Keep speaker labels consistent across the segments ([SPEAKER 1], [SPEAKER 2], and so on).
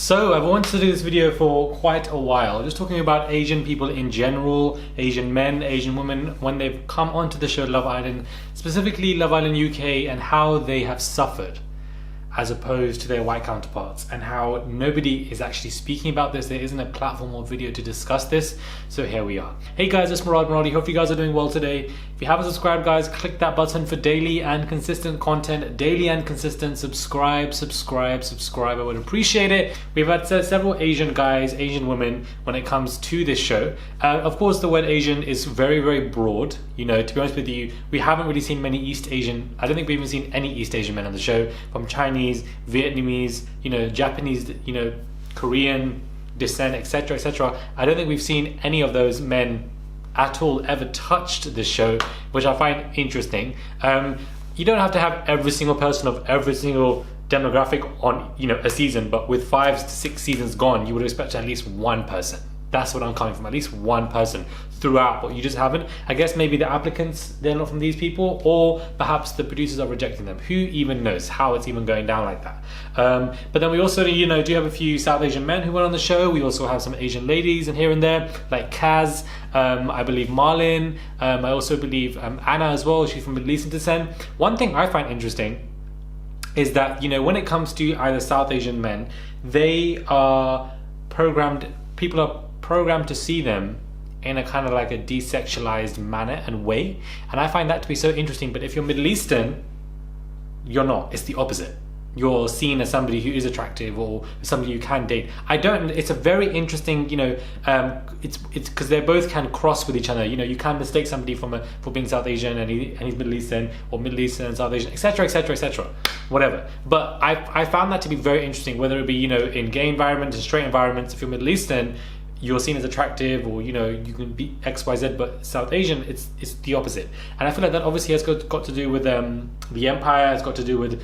[SPEAKER 1] So I've wanted to do this video for quite a while, just talking about Asian people in general, Asian men, Asian women, when they've come onto the show Love Island, specifically Love Island UK, and how they have suffered as opposed to their white counterparts, and how nobody is actually speaking about this. There isn't a platform or video to discuss this, so here we are. Hey guys, it's Maradi. Hope you guys are doing well today. If you haven't subscribed, guys, click that button for daily and consistent content. Daily and consistent, subscribe. I would appreciate it. We've had several Asian guys, Asian women when it comes to this show. Of course, the word Asian is very broad. You know, to be honest with you, we haven't really seen many East Asian, I don't think we've even seen any East Asian men on the show, from Chinese, Vietnamese, Japanese, Korean descent, etc. I don't think we've seen any of those men at all ever touched this show, which I find interesting. You don't have to have every single person of every single demographic on a season, but with 5 to 6 seasons gone, you would expect at least one person. That's what I'm coming from, at least one person throughout, but you just haven't. I guess maybe the applicants, they're not from these people, or perhaps the producers are rejecting them. Who even knows how it's even going down like that? But then we also, do have a few South Asian men who went on the show. We also have some Asian ladies and here and there, like Kaz, I believe Marlin, I also believe Anna as well, she's from Middle Eastern descent. One thing I find interesting is that, when it comes to either South Asian men, they are people are programmed to see them in a kind of like a desexualized manner and way, and I find that to be so interesting. But if you're Middle Eastern, you're not. It's the opposite. You're seen as somebody who is attractive or somebody you can date. It's a very interesting, it's because they both can cross with each other. You can mistake somebody for being South Asian and he's Middle Eastern, or Middle Eastern and South Asian, etc. Whatever. But I found that to be very interesting, whether it be, in gay environments and straight environments. If you're Middle Eastern, you're seen as attractive, or you can be XYZ, but South Asian, it's the opposite. And I feel like that obviously has got to do with the empire. It's got to do with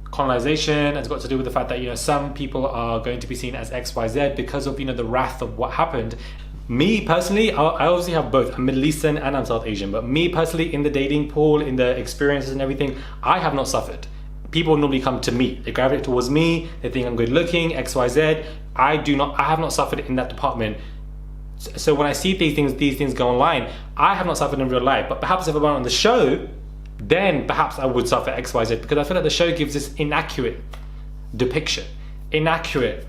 [SPEAKER 1] colonization. It's got to do with the fact that some people are going to be seen as XYZ because of the wrath of what happened. Me personally, I obviously have both. I'm Middle Eastern and I'm South Asian, but me personally, in the dating pool, in the experiences and everything, I have not suffered. People normally come to me. They gravitate towards me. They think I'm good looking, XYZ. I have not suffered in that department. So when I see these things go online, I have not suffered in real life. But perhaps if I went on the show, then perhaps I would suffer XYZ, because I feel like the show gives this inaccurate depiction, inaccurate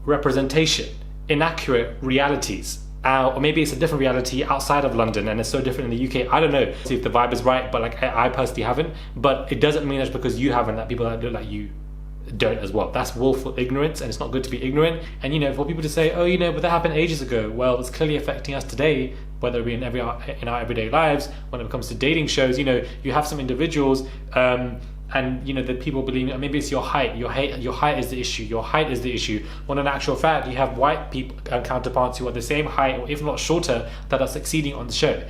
[SPEAKER 1] representation, inaccurate realities. Or maybe it's a different reality outside of London and it's so different in the UK. I don't know. See if the vibe is right, but I personally haven't. But it doesn't mean that's because you haven't, that people that look like you don't as well. That's willful ignorance, and it's not good to be ignorant. And for people to say, oh, but that happened ages ago. Well, it's clearly affecting us today, whether it be in our everyday lives. When it comes to dating shows, you have some individuals, and the people believe maybe it's your height. Your height is the issue. Your height is the issue. When in actual fact, you have white people counterparts who are the same height, or if not shorter, that are succeeding on the show.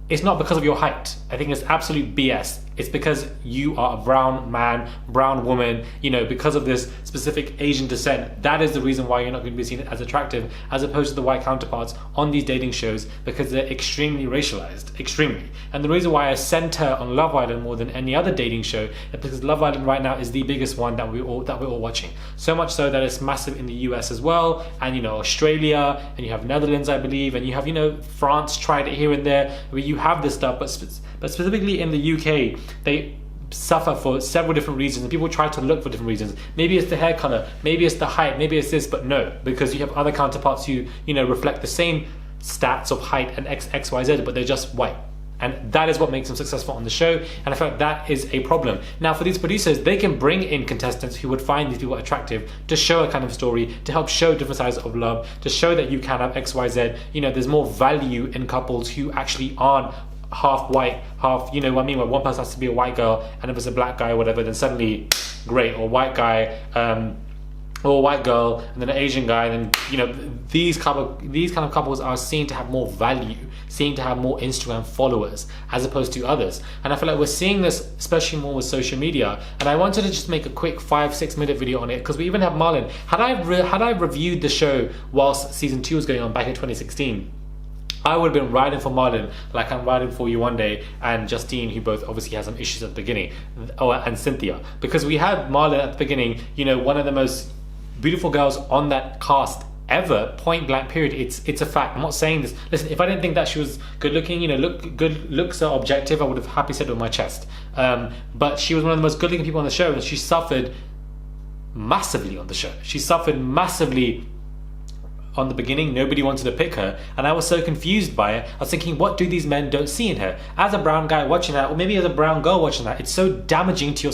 [SPEAKER 1] It's not because of your height. I think it's absolute BS. It's because you are a brown man, brown woman, because of this specific Asian descent. That is the reason why you're not going to be seen as attractive, as opposed to the white counterparts on these dating shows, because they're extremely racialized, extremely. And the reason why I center on Love Island more than any other dating show is because Love Island right now is the biggest one that we're all watching. So much so that it's massive in the US as well, and Australia, and you have Netherlands, I believe, and you have France tried it here and there, where you have this stuff, but specifically in the UK, they suffer for several different reasons, and people try to look for different reasons. Maybe it's the hair color, maybe it's the height, maybe it's this, but no, because you have other counterparts who reflect the same stats of height and XYZ, but they're just white. And that is what makes them successful on the show, and I feel like that is a problem. Now, for these producers, they can bring in contestants who would find these people attractive to show a kind of story, to help show different sides of love, to show that you can have XYZ. There's more value in couples who actually aren't half white, half, where one person has to be a white girl, and if it's a black guy or whatever, then suddenly great, or white guy, or a white girl, and then an Asian guy, and then these kind of couples are seen to have more value, seen to have more Instagram followers as opposed to others. And I feel like we're seeing this especially more with social media. And I wanted to just make a quick 5-6 minute video on it, because we even have Marlon. Had I reviewed the show whilst season 2 was going on back in 2016, I would have been riding for Marlon like I'm riding for you one day, and Justine, who both obviously has some issues at the beginning, and Cynthia, because we had Marlon at the beginning, one of the most beautiful girls on that cast ever, point blank period. It's a fact. I'm not saying this. Listen, if I didn't think that she was good looking, good looks are objective, I would have happily said it with my chest. But she was one of the most good looking people on the show, and she suffered massively on the show. She suffered massively on the beginning. Nobody wanted to pick her, and I was so confused by it. I was thinking, what do these men don't see in her? As a brown guy watching that, or maybe as a brown girl watching that, it's so damaging to your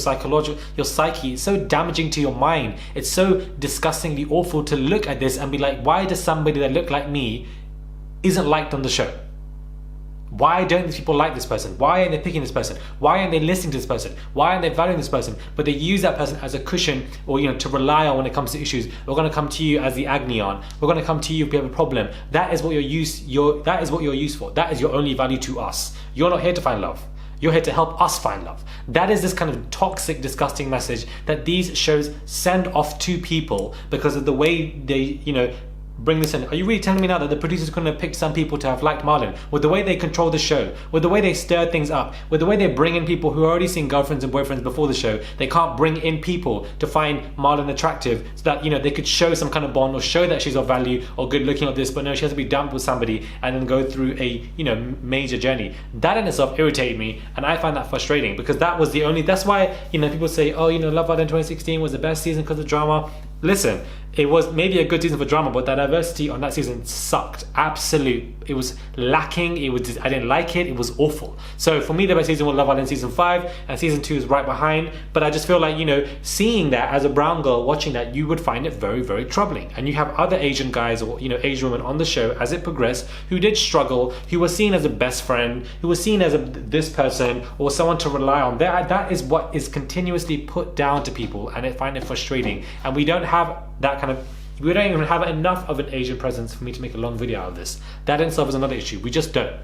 [SPEAKER 1] psyche. It's so damaging to your mind. It's so disgustingly awful to look at this and be like, why does somebody that look like me isn't liked on the show? Why don't these people like this person? Why aren't they picking this person? Why aren't they listening to this person? Why aren't they valuing this person? But they use that person as a cushion, or to rely on when it comes to issues. We're going to come to you as the agony aunt. We're going to come to you if we have a problem. That is what you're used for. That is your only value to us. You're not here to find love. You're here to help us find love. That is this kind of toxic, disgusting message that these shows send off to people because of the way they, bring this in. Are you really telling me now that the producers couldn't have picked some people to have liked Marlon? With the way they control the show, with the way they stir things up, with the way they bring in people who are already seen girlfriends and boyfriends before the show, they can't bring in people to find Marlon attractive so that, they could show some kind of bond or show that she's of value or good looking or this, but no, she has to be dumped with somebody and then go through a, major journey. That in itself irritated me, and I find that frustrating because that's why, people say, oh, Love Island 2016 was the best season because of drama. Listen, it was maybe a good season for drama, but the diversity on that season sucked. It was lacking. I didn't like it. It was awful. So for me, the best season was Love Island season 5, and season 2 is right behind. But I just feel like, seeing that as a brown girl watching that, you would find it very, very troubling. And you have other Asian guys or, Asian women on the show as it progressed who did struggle, who were seen as a best friend, who was seen as this person or someone to rely on. That is what is continuously put down to people, and I find it frustrating. And we don't have that kind of, we don't even have enough of an Asian presence for me to make a long video out of this. That in itself is another issue. We just don't.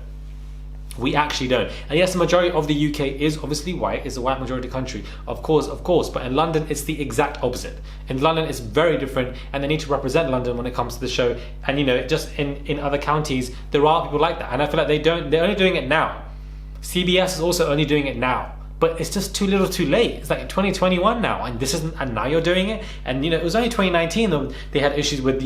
[SPEAKER 1] We actually don't. And yes, the majority of the UK is obviously white. It's a white majority country, of course. But in London, it's the exact opposite. In London, it's very different, and they need to represent London when it comes to the show. And just in other counties, there are people like that. And I feel like they're only doing it now. CBS is also only doing it now. But it's just too little too late. It's like 2021 now, and now you're doing it. And it was only 2019 that they had issues with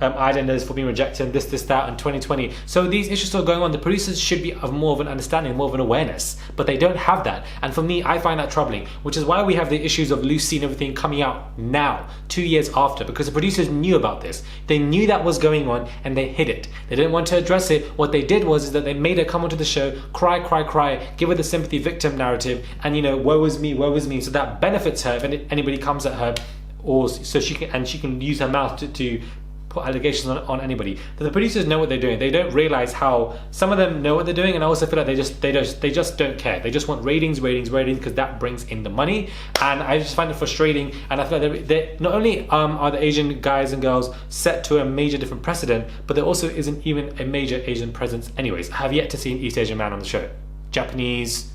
[SPEAKER 1] islanders for being rejected, this, that, in 2020. So these issues are going on. The producers should be of more of an understanding, more of an awareness, but they don't have that. And for me, I find that troubling, which is why we have the issues of Lucy and everything coming out now, 2 years after, because the producers knew about this. They knew that was going on, and they hid it. They didn't want to address it. What they did was that they made her come onto the show, cry, give her the sympathy victim narrative, and woe is me, so that benefits her if anybody comes at her, or so she can use her mouth to put allegations on anybody. The producers know what they're doing. They don't realize how some of them know what they're doing, and I also feel like they just don't care. They just want ratings because that brings in the money, and I just find it frustrating. And I feel like they not only are the Asian guys and girls set to a major different precedent, but there also isn't even a major Asian presence anyways. I have yet to see an East Asian man on the show. Japanese,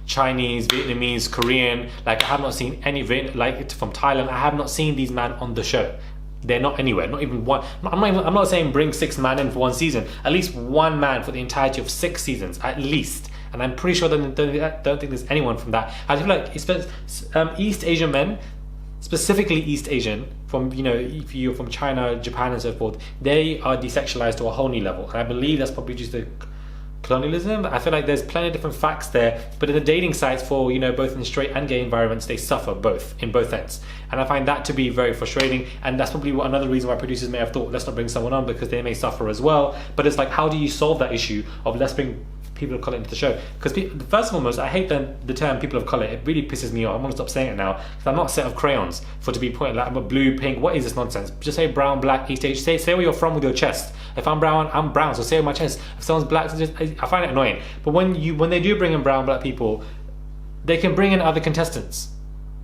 [SPEAKER 1] Chinese, Vietnamese, Korean. Like, I have not seen any, like from Thailand. I have not seen these men on the show. They're not anywhere, not even one. I'm not saying bring 6 men in for one season. At least one man for the entirety of 6 seasons, at least. And I'm pretty sure that don't think there's anyone from that. I feel like East Asian men, specifically East Asian, from if you're from China, Japan, and so forth, they are desexualized to a whole new level. And I believe that's probably just the colonialism. I feel like there's plenty of different facts there, but in the dating sites for both in straight and gay environments, they suffer in both ends, and I find that to be very frustrating. And that's probably another reason why producers may have thought, let's not bring someone on, because they may suffer as well. But it's like, how do you solve that issue of let's bring people of color into the show? Because first and foremost, I hate the term people of color. It really pisses me off. I'm gonna stop saying it now, because I'm not a set of crayons for to be pointed like I'm a blue, pink. What is this nonsense? Just say brown, black, East Asian. Say where you're from with your chest. If I'm brown, I'm brown, so say it with my chest. If someone's black, I find it annoying. But when they do bring in brown, black people, they can bring in other contestants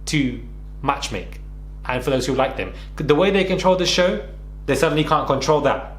[SPEAKER 1] to matchmake, and for those who like them. The way they control the show, they suddenly can't control that.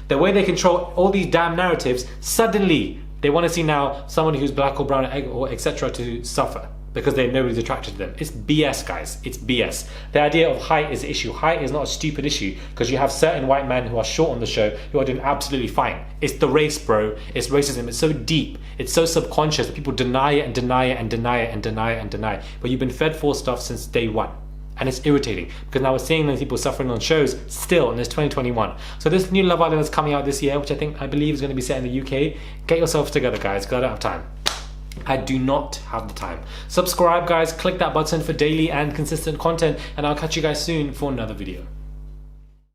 [SPEAKER 1] The way they control all these damn narratives, suddenly they want to see now someone who's black or brown or etc. to suffer because nobody's attracted to them. It's BS, guys. It's BS. The idea of height is the issue. Height is not a stupid issue, because you have certain white men who are short on the show who are doing absolutely fine. It's the race, bro. It's racism. It's so deep. It's so subconscious that people deny it and deny it and deny it and deny it and deny it. But you've been fed false stuff since day one. And it's irritating because now we're seeing those people suffering on shows still, and it's 2021. So this new Love Island is coming out this year, which I believe is going to be set in the UK. Get yourselves together, guys, because I don't have time. I do not have the time. Subscribe, guys, click that button for daily and consistent content, and I'll catch you guys soon for another video.